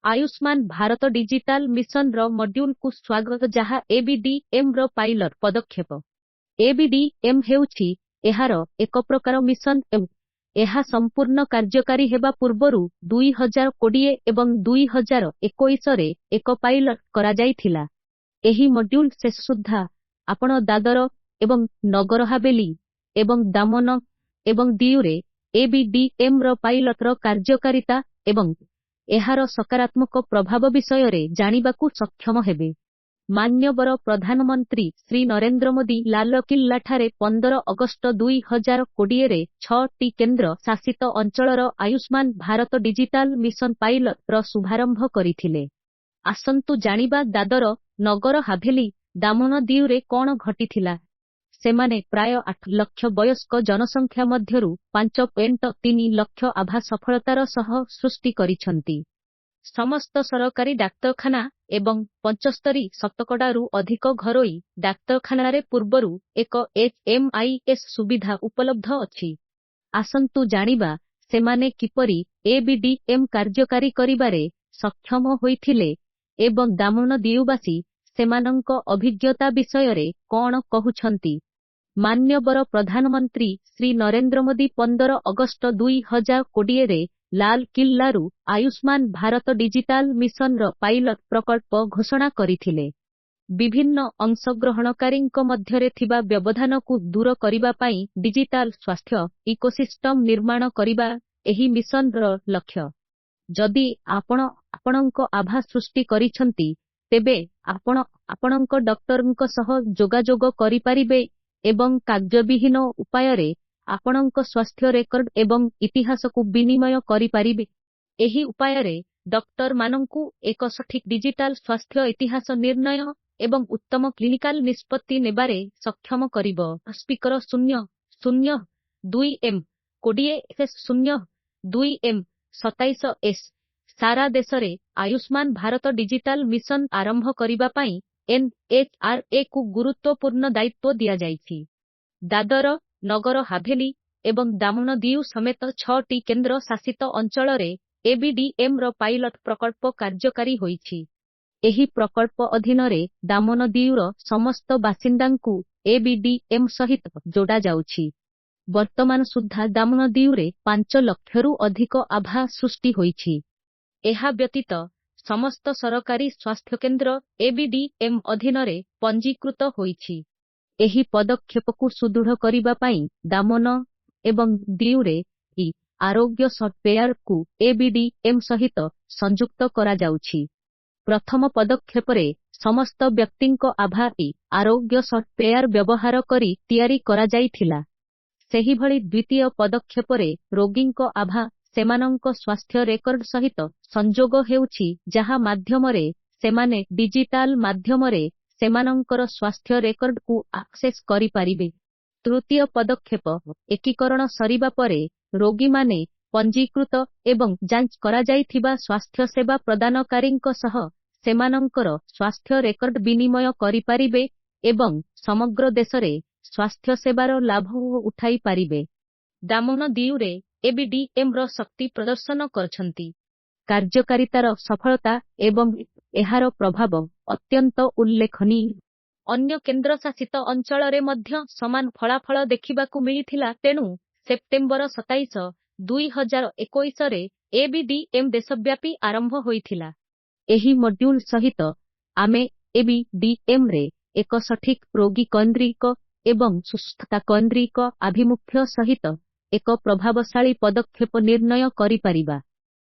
Ayushman Bharat digital mission रो module को स्वागत जहा एबीडीएम रो पाइलट पदक्षेप। एबीडीएम हेउछि एहार एक प्रकार मिशन एवं एहा संपूर्ण कार्यकारी हेबा पूर्वरु 2020 एवं 2021 रे एक पाइलट करा जाइथिला। एही मॉड्यूल शेष सुद्धा आपण दादर एवं नगर हवेली एवं दामन एवं दीव रे एबीडीएम रो पाइलट रो कार्यकारिता एवं एहार सकारात्मक प्रभाव विषय रे जानिबाकू सक्षम हेबे। मान्यवर प्रधानमंत्री श्री नरेंद्र मोदी लालकिल्ला ठारे 15 अगस्त 2020 रे 6टी केंद्र शासित अंचलर Ayushman Bharat digital mission pilot रो शुभारंभ करिथिले। आसंतु जानिबा दादर नगर हावेली दामन दीव रे कोन घटिथिला। सेमाने प्राय 8 लाख वयस्क जनसंख्या मध्यरु 5.3 लाख आभा सफलतार सह सृष्टि करिसंती। समस्त सरकारी डाक्तरखाना एवं 75 शतकड़ारू अधिक घरोई डाक्तरखाना रे पूर्वरु एक एचएमआईएस सुविधा उपलब्ध अछि। आसंतु जानिबा सेमाने किपरि एबीडीएम कार्यकारी करिबारे सक्षम होइथिले एवं दामन दीववासी सेमानंक अभिज्ञता विषय रे कोन कहुछंती। मान्यवर प्रधानमंत्री श्री नरेंद्र मोदी 15 अगस्त 2020 रे लाल किल्लारू आयुष्मान भारत डिजिटाल मिशन रो पाइलट प्रकल्प घोषणा करिथिले। विभिन्न अंशग्रहणकारींक मध्यरे थिबा व्यवधान को दूर करिबा पई डिजिटाल स्वास्थ्य इकोसिस्टम निर्माण करिबा एही मिशन रो लक्ष्य। जदि आपणक आभा सृष्टि करिसंती तेबे आपणक डॉक्टरंक सह जोगाजोग करि परिबे एवं कागजविहीन उपाय रे आपणक स्वास्थ्य रेकर्ड एवं इतिहास को विनिमय करि परिबे। एही उपाय रे डॉक्टर मानंकु एक सठिक डिजिटाल स्वास्थ्य इतिहास निर्णय एवं उत्तम क्लिनिकल निष्पत्ति नेबारे सक्षम करिबो। स्पीकर 002M 20S02M 27S सारा देश रे आयुष्मान भारत डिजिटाल मिशन आरंभ करिबा पई एनएचआरए को गुरुत्वपूर्ण दायित्व दिया जाइछि। दादर नगर हावेली एवं दामन दीव समेत 6टी केंद्र शासित अंचल रे एबीडीएम रो पाइलट प्रकल्प कार्यकारी होइछि। एही प्रकल्प अधीन रे दामन दीव रो समस्त बासिंदांकु एबीडीएम सहित जोड़ा जाउछि। वर्तमान सुद्धा दामन दीव रे 5 लाखरू अधिक आभा सृष्टि होइछि। एहा व्यतीत समस्त सरकारी स्वास्थ्य केंद्र एबीडीएम अधीन रे पंजीकृत होइछि। एही पदक्षेप को सुदृढ़ करिबा पई दामन एवं दीव रे ई आरोग्य सॉफ्टवेयर को एबीडीएम सहित संयुक्त करा जाउछि। प्रथम पदक्षेप रे समस्त व्यक्तिंको आभा ई आरोग्य सॉफ्टवेयर व्यवहार करी तयारी करा जाइथिला। सेही भली द्वितीय पदक्षेप रे रोगींको आभा सेमानंक स्वास्थ्य रेकर्ड सहित संजोग हेउछि, जहा माध्यम रे सेमाने डिजिटाल माध्यम रे सेमानंकर स्वास्थ्य रेकर्ड को एक्सेस करि परिबे। तृतीय पदक्षेप एकीकरण सरिबा परे रोगी माने पंजीकृत एवं जांच करा जाइथिबा स्वास्थ्य सेवा प्रदानकारींक सह सेमानंकर स्वास्थ्य रेकर्ड विनिमय करि परिबे एवं समग्र देश रे स्वास्थ्य सेवार लाभ उठाई परिबे। दामन दीव रे एबीडीएम रो शक्ति प्रदर्शन करछंती। कार्यकारितार सफलता एवं एहार प्रभाव अत्यंत उल्लेखनीय। अन्य केंद्र शासित अंचल रे मध्य समान फलाफल देखिबाकू मिलिथिला। तेणु सेप्टेम्बर 27, 2021 रे एबीडीएम देशव्यापी आरंभ होइथिला। एही मॉड्यूल सहित आमे एबीडीएम रे एक सठिक रोगी केंद्रिक एवं सुस्थता केंद्रिक आभिमुख्य सहित एक प्रभावशाली पदक्षेप निर्णय करि परिबा।